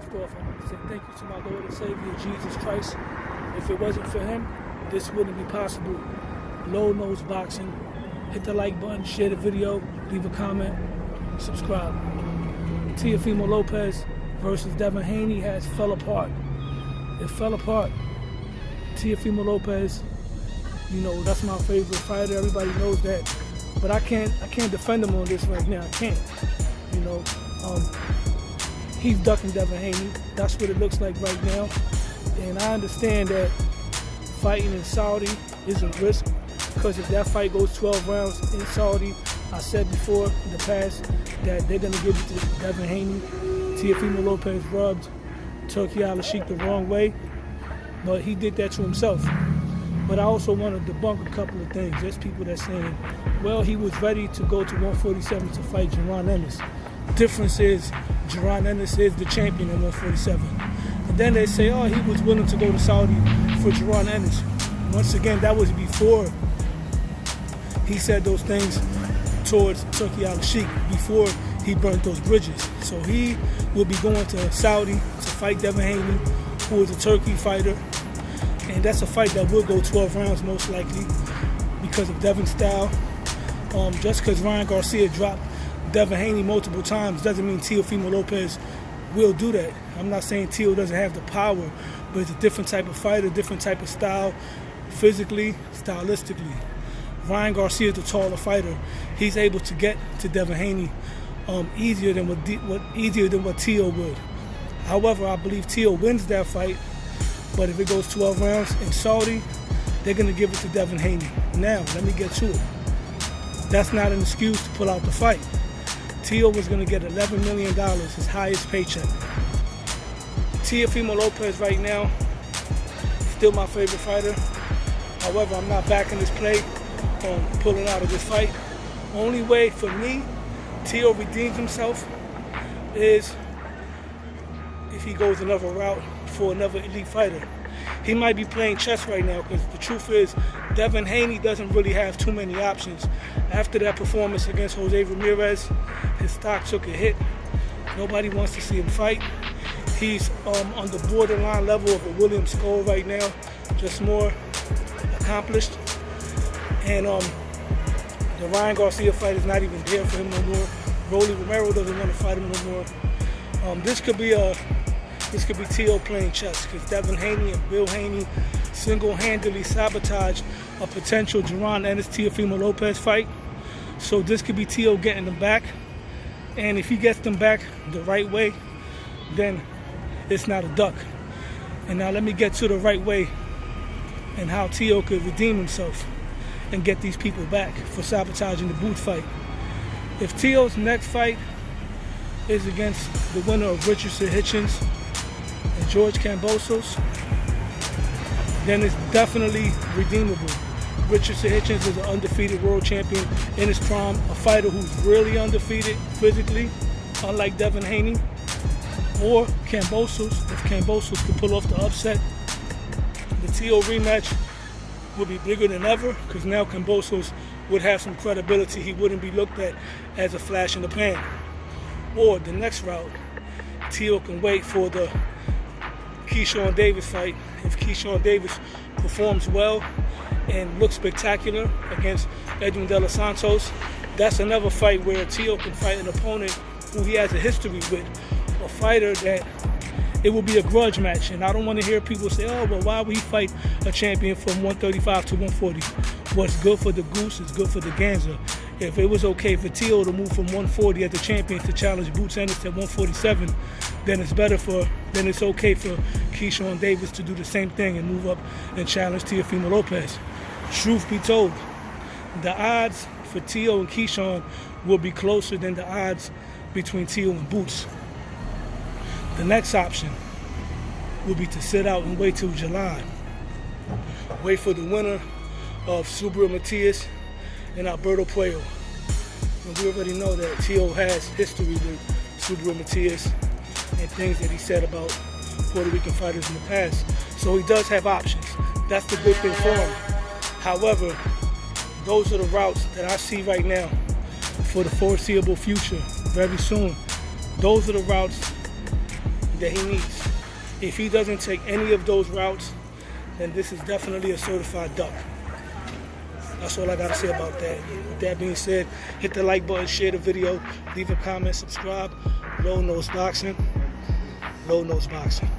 First off, I want to say thank you to my Lord and Savior, Jesus Christ. If it wasn't for him, this wouldn't be possible. Low Nose Boxing. Hit the like button, share the video, leave a comment, subscribe. Teofimo Lopez versus Devin Haney has fell apart. It fell apart. Teofimo Lopez, you know, that's my favorite fighter. Everybody knows that. But I can't defend him on this right now. I can't. You know, he's ducking Devin Haney. That's what it looks like right now. And I understand that fighting in Saudi is a risk, because if that fight goes 12 rounds in Saudi, I said before in the past that they're going to give it to Devin Haney. Teofimo Lopez rubbed Turki Al-Sheikh the wrong way, but he did that to himself. But I also want to debunk a couple of things. There's people that saying, well, he was ready to go to 147 to fight Jaron Ennis. Difference is, Jaron Ennis is the champion at 147. And then they say, oh, he was willing to go to Saudi for Jaron Ennis. Once again, that was before he said those things towards Turki Al-Sheikh, before he burnt those bridges. So he will be going to Saudi to fight Devin Haney, who is a Turkey fighter. And that's a fight that will go 12 rounds most likely because of Devin's style. Just because Ryan Garcia dropped Devin Haney multiple times doesn't mean Teofimo Lopez will do that. I'm not saying Teo doesn't have the power, but it's a different type of fighter, different type of style, physically, stylistically. Ryan Garcia is a taller fighter. He's able to get to Devin Haney easier than what Teo would. However, I believe Teo wins that fight. But if it goes 12 rounds in Saudi, they're going to give it to Devin Haney. Now, let me get to it. That's not an excuse to pull out the fight. Teo was going to get $11 million, his highest paycheck. Teofimo Lopez right now, still my favorite fighter. However, I'm not backing this play on pulling out of this fight. Only way for me, Teo redeems himself is if he goes another route for another elite fighter. He might be playing chess right now, because the truth is Devin Haney doesn't really have too many options. After that performance against Jose Ramirez, his stock took a hit. Nobody wants to see him fight. He's on the borderline level of a William Scola right now, just more accomplished. And the Ryan Garcia fight is not even there for him no more. Rolly Romero doesn't want to fight him no more. This could be Teo playing chess, because Devin Haney and Bill Haney single-handedly sabotaged a potential Jaron Ennis Teofimo Lopez fight. So this could be Teo getting them back. And if he gets them back the right way, then it's not a duck. And now let me get to the right way and how Teo could redeem himself and get these people back for sabotaging the Boots fight. If Teo's next fight is against the winner of Richardson Hitchins and George Kambosos, then it's definitely redeemable. Richardson Hitchins is an undefeated world champion in his prime, a fighter who's really undefeated physically, unlike Devin Haney. Or Kambosos, if Kambosos could pull off the upset, the Teo rematch would be bigger than ever, because now Kambosos would have some credibility. He wouldn't be looked at as a flash in the pan. Or the next route, Teo can wait for the Keyshawn Davis fight. If Keyshawn Davis performs well and looks spectacular against Edwin De Los Santos, that's another fight where Teo can fight an opponent who he has a history with, a fighter that it will be a grudge match. And I don't want to hear people say, oh, well, why would he fight a champion from 135 to 140? What's good for the goose is good for the gander. If it was okay for Teo to move from 140 as the champion to challenge Boots Ennis at 147, then it's okay for Keyshawn Davis to do the same thing and move up and challenge Teofimo Lopez. Truth be told, the odds for Teo and Keyshawn will be closer than the odds between Teo and Boots. The next option will be to sit out and wait till July. Wait for the winner of Subaru Matias and Alberto Puerllo. And we already know that Teo has history with Subaru Matias and things that he said about Puerto Rican fighters in the past. So he does have options. That's the good thing for him. However, those are the routes that I see right now for the foreseeable future, very soon. Those are the routes that he needs. If he doesn't take any of those routes, then this is definitely a certified duck. That's all I got to say about that. With that being said, hit the like button, share the video, leave a comment, subscribe. Low Nose Boxing. Low Nose Boxing.